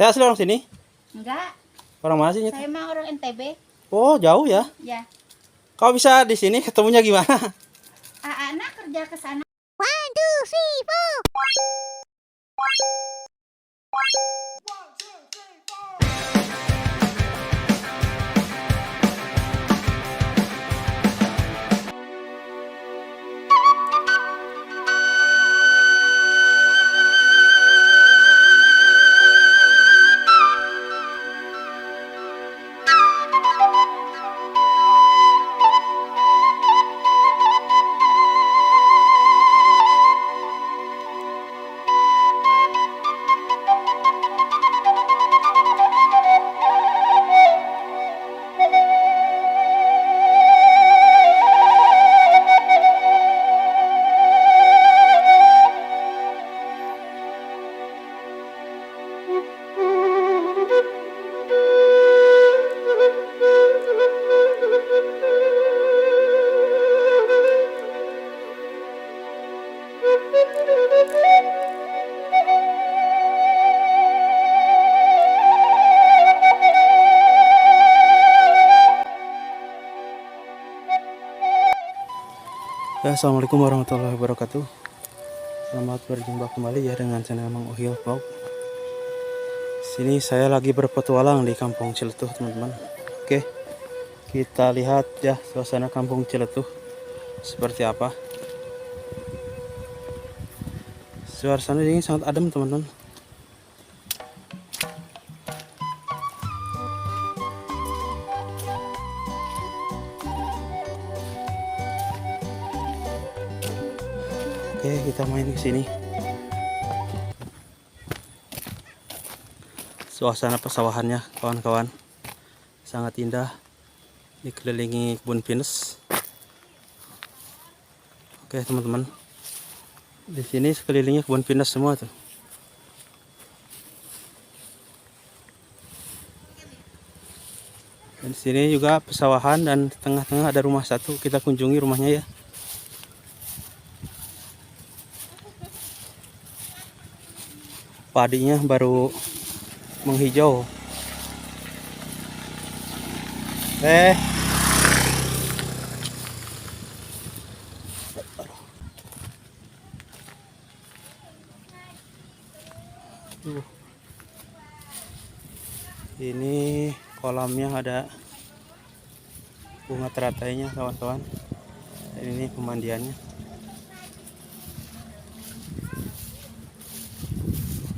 Saya asli orang sini? Enggak, Orang mana sih? Nyet? saya mah orang NTB. Oh, jauh ya. Ya. Kau bisa di sini ketemunya gimana? Anak kerja ke sana. Assalamualaikum warahmatullahi wabarakatuh. Selamat berjumpa kembali ya dengan channel Mang Uhil Vlog. Sini saya lagi berpetualang di Kampung Ciletuh, teman-teman. Oke, kita lihat ya suasana Kampung Ciletuh seperti apa. Suasana ini sangat adem, teman-teman. Oke, kita main ke sini. Suasana persawahannya, kawan-kawan, sangat indah, dikelilingi kebun pinus. Oke, teman-teman, di sini sekelilingnya kebun pinus semua tuh. Dan di sini juga pesawahan dan di tengah-tengah ada rumah satu. Kita kunjungi rumahnya ya. Padinya baru menghijau. Ini kolamnya ada bunga teratainya, kawan-kawan. Dan ini pemandiannya.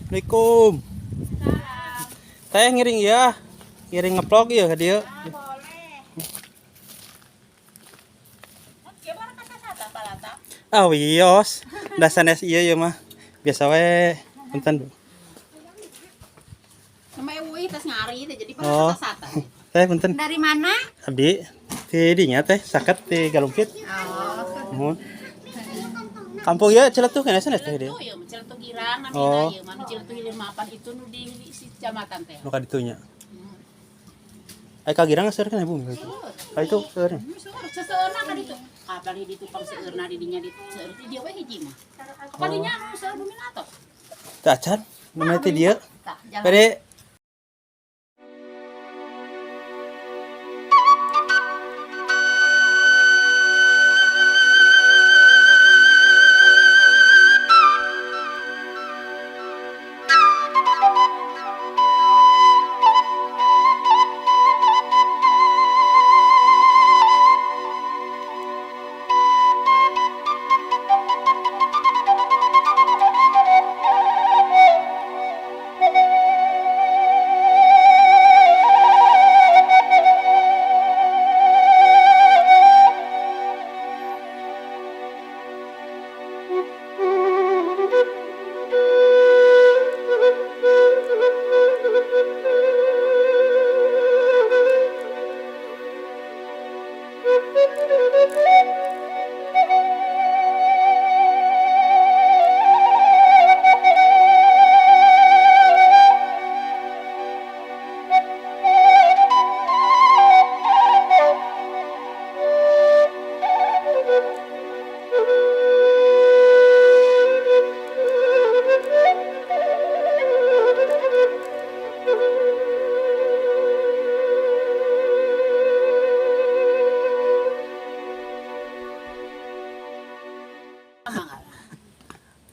Assalamualaikum. Saya ngiring ya, ngiring ngeplog ya ke dia. Ah wios, dasanes iya ya mah. Biasa we, punten. Sama Ewi tas ngari itu jadi Oh. sata. Teh punten. Dari mana? Abdi ti dinya teh saket ti Galumpit. Oh. Mohon. Kampung ya Ciletuh kana sanes teh dia. Oh, ya Ciletuh Girang namina Oh. ieu mah Ciletuh Hilir Mapan itu nu di si kecamatan teh. Nu ka ditunya. Ai kagirang seueur kan ibu. Ka itu seueur. Seseurna ka ditu. Kapal di tukang seurna di dinya di seur di dia we hiji mah. Kapalinya anu seur dominator. Teu acan, namanya ti dia. Tah, jalan. Pede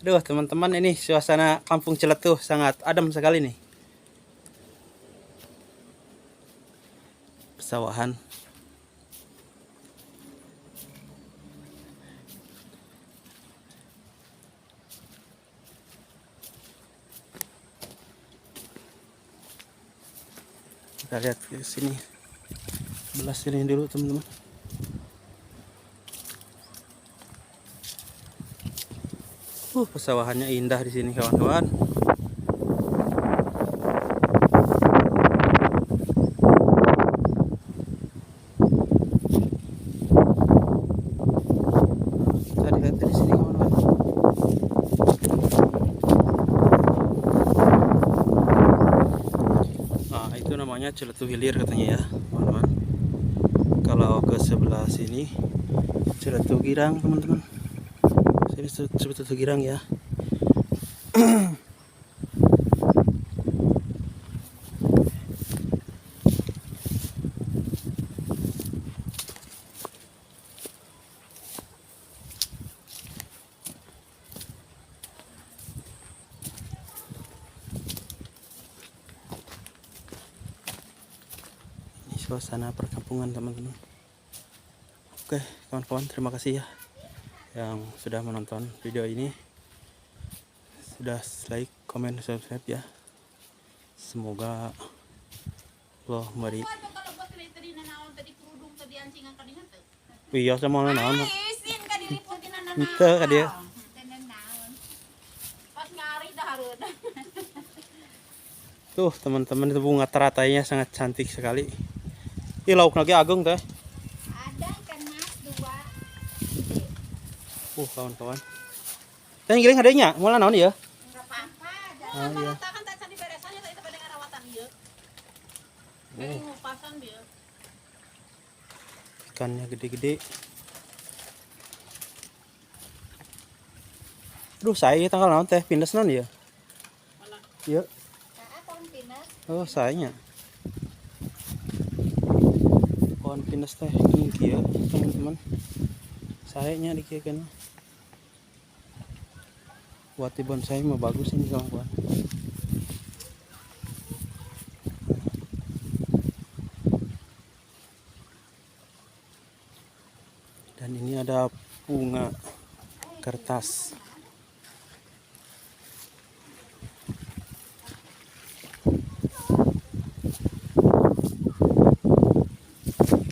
Aduh teman-teman, ini suasana kampung Ciletuh sangat adem sekali nih. Pesawahan. Kita lihat ke sini. Belas sini dulu teman-teman. Pesawahannya indah di sini kawan-kawan. Kita lihat dari sini kawan-kawan. Nah, itu namanya Ciletuh Hilir katanya ya, teman-teman. Kalau ke sebelah sini Ciletuh Girang, teman-teman. Sini Ciletuh Girang ya. Ini suasana perkampungan teman-teman. Oke kawan-kawan, terima kasih ya yang sudah menonton video ini. Sudah like, komen, subscribe ya. Semoga Allah memberi. Iya sama naon. Ente ka dia. Tuh teman-teman, itu bunga teratainya sangat cantik sekali. Ih lauk lagi agung teh. Ada ikan mas 2. Kawan-kawan. Dan giling adanya, mulai naon ya? Enggak apa-apa. Oh iya. Kan tak di beresannya tadi pada rawatan ieu. Ngupasan dia. Ikannya gede-gede. Aduh, saya tanggal naon teh pindas naon ya? Mana? Iya. Pohon pinus. Oh, sayanya. Pohon pinus teh ini kieu, teman-teman. Sayanya dikiekeun. Buat di bonsai mah bagus ini kawan-kawan. Dan ini ada bunga kertas.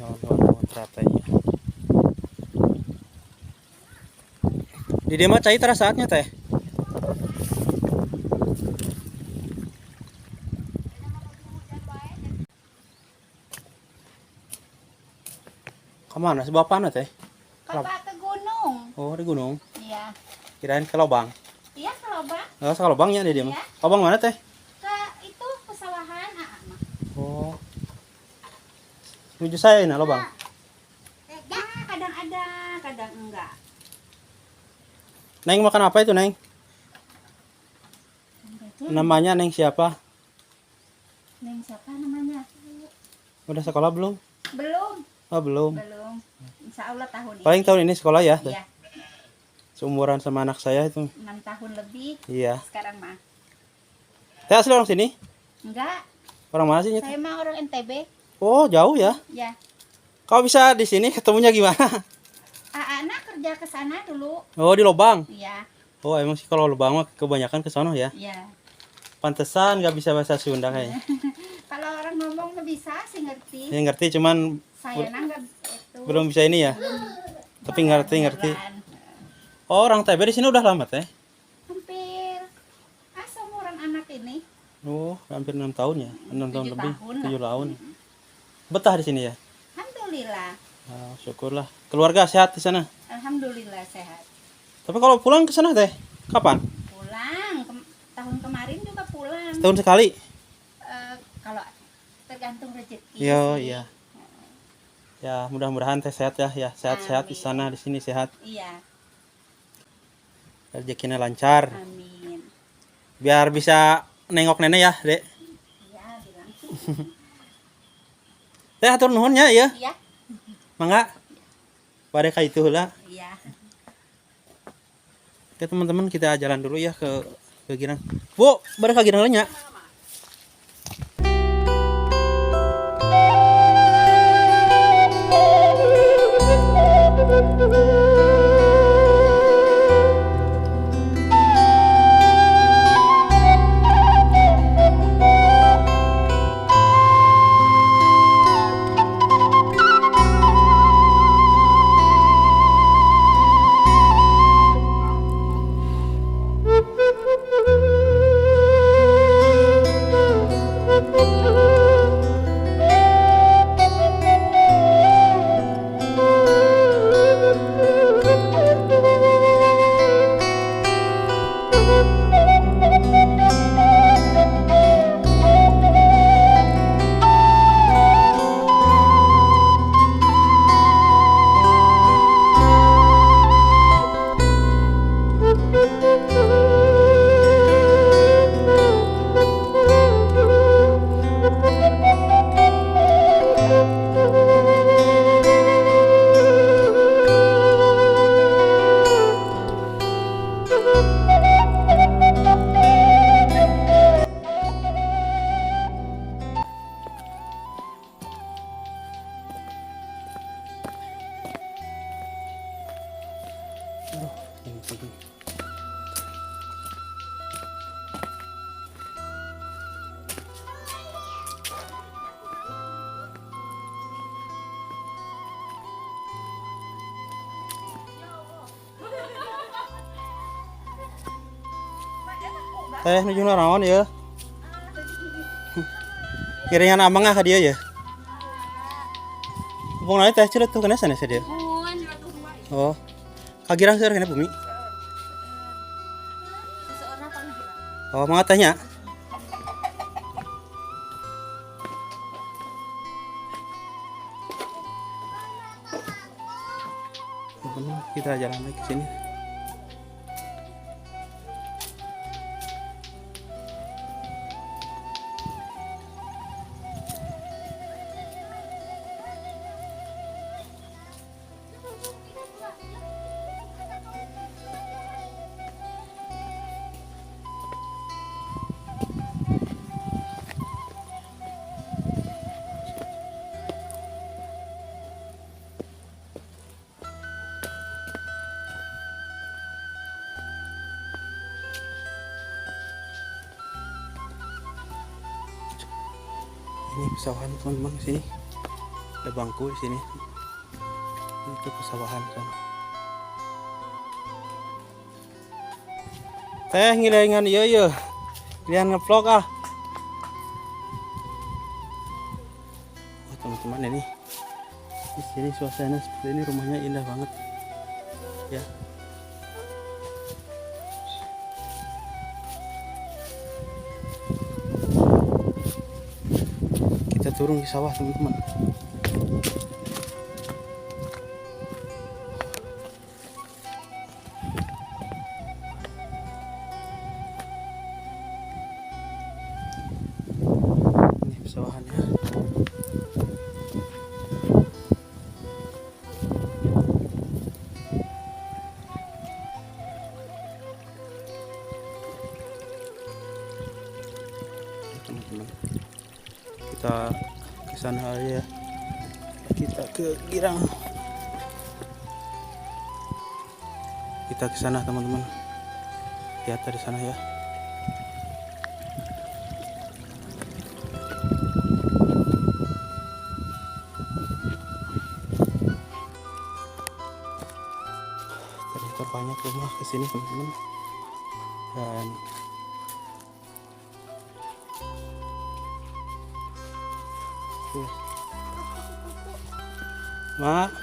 Kawan-kawan teratainya. Di dia mah cai saatnya teh. Kemana? Sebelah mana teh? Kakak ke gunung. Oh, di gunung. Iya. Kirain ke lobang. Iya ke lobang. Oh, ke lobangnya di dia mah. Iya. Lobang mana teh? Ke itu pesawahan mah. Oh. Menuju saya ini lobang. Ya, kadang ada, kadang enggak. Neng makan apa itu, Neng? Namanya Neng siapa? Neng siapa namanya? Udah sekolah belum? Belum. Oh, belum. Belum. Insya Allah tahun ini. Paling tahun ini sekolah ya? Iya. Seumuran sama anak saya itu. 6 tahun lebih. Iya. Sekarang mah. Saya asli orang sini? Enggak. Orang mana sih? Saya mah orang NTB. Oh, jauh ya? Ya. Kau bisa di sini ketemunya gimana? Anak kerja ke sana dulu. Oh, di lobang. Iya. Oh, emang sih kalau lobang mah kebanyakan ke sono ya? Iya. Pantesan nggak bisa bahasa Sunda kayaknya. Kalau orang ngomong mah bisa sih ngerti. Ya ngerti, cuman Saya enggak itu. belum bisa ini ya. Tapi ngerti. Jalan. Oh, orang TB di sini udah lama teh. Hampir seumuran anak ini. Oh, hampir 6 tahun ya. 6 tahun 7 lebih. tahun 7 lah. tahun. Betah di sini ya. Alhamdulillah. Oh, syukurlah. Keluarga sehat di sana. Alhamdulillah sehat. Tapi kalau pulang ke sana teh, kapan? Pulang tahun kemarin juga pulang. Setahun sekali. Kalau tergantung rezeki. Iya. Ya, mudah-mudahan teh sehat ya. Ya, sehat-sehat di sana, di sini sehat. Iya. Rezekinya lancar. Amin. Biar bisa nengok nenek ya, Dek. Iya, bilang. Teh atur nuhunnya ya. Iya. Mangga. Pada ka itu heula. Iya. Oke teman-teman, kita jalan dulu ya ke Girang. Bu, bareng ke Girang lainnya. Teh nuju naon ya? Kiringan amang ka dia ya? Bung teh celet tuh kana sana dia. Oh. Kagirang seur kana bumi. Oh, mga tanya. Kita jalan lagi ke sini. Ini pesawahan teman-teman di sini. Ada bangku di sini. Itu pesawahan sana. Teh ngilangan ieu ieu. Lian ngevlog ah. Oh, teman-teman ini. Di sini suasana seperti ini, rumahnya indah banget. Ya. Kita turun di sawah teman-teman. Ini pesawahannya. Teman-teman, kita ke sana ya. Kita ke Girang. Kita ke sana teman-teman. Lihat dari sana ya. Ternyata banyak rumah ke sini teman-teman. Dan Mak,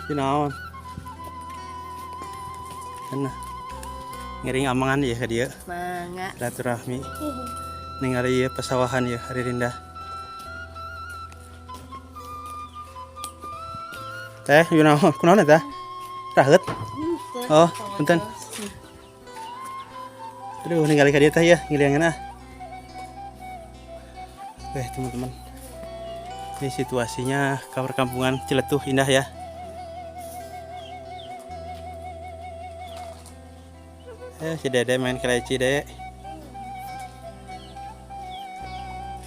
sinaon? Kana ngiring amangan ya ka dieu. Mangga. Silaturahmi. Ningali ieu pesawahan ya hari Rinda. Teh, yunaon? Kunaon eta? Raheut? Oh, punten. Aduh, ningali ka dieu teh ya, ngiriangeun ah. Oke, teman-teman. Ini situasinya perkampungan Ciletuh indah ya. Si Dede main keleci, Dek.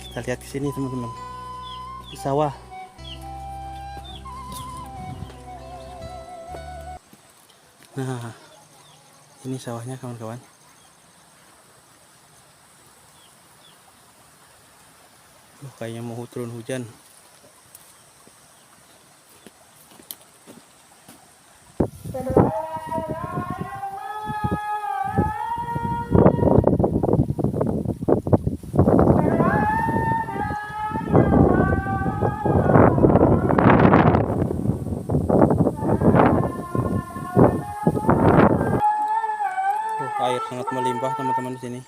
Kita lihat ke sini, teman-teman. Di sawah. Nah, ini sawahnya, kawan-kawan. Kayaknya mau turun hujan. Air sangat melimpah, teman-teman, di sini.